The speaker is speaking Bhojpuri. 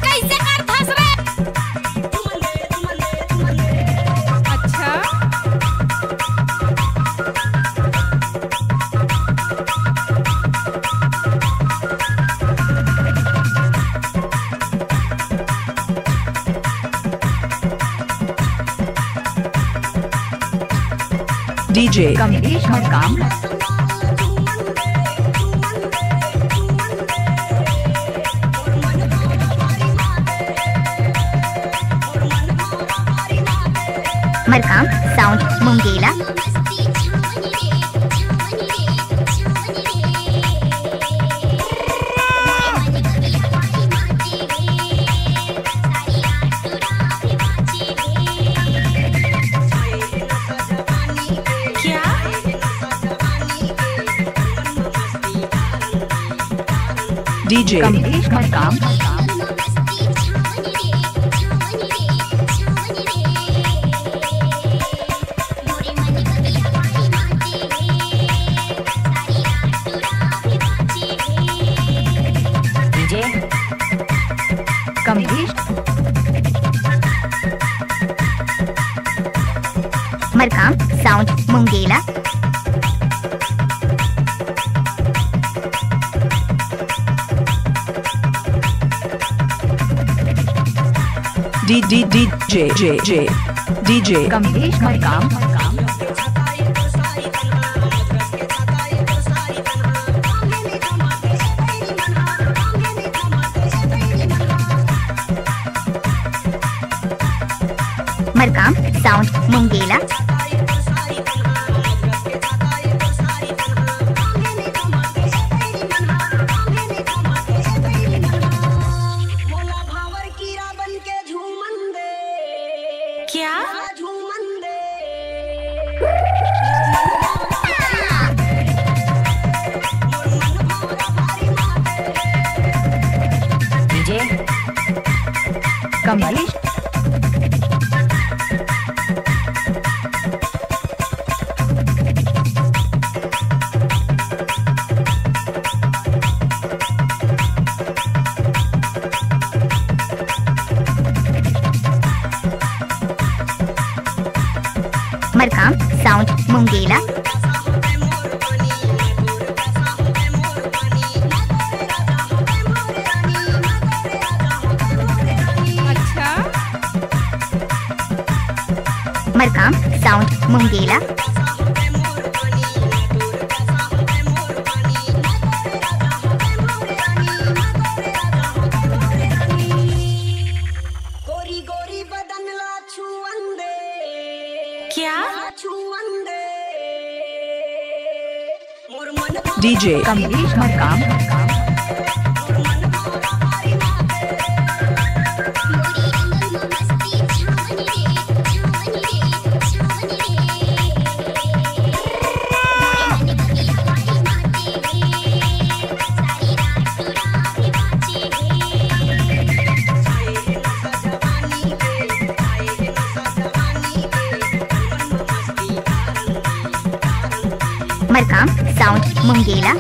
कैसे कर फंस रे? अच्छा DJ कमलेश मरकाम मरकाम साउंड मुंगेला क्या? DJ Kamlesh Markam DJ Kamlesh Markam sound Mungela DJ Kamlesh Markam Markam sound Mungela क्या? डीजे कमलेश मरकाम साउंड मुंगेला अच्छा मरकाम साउंड मुंगेला गोरी गोरी बदन ला छुअंदे क्या? छुअंदे मोर मन DJ कमलेश मरकाम मरकाम साउंड मुंगेला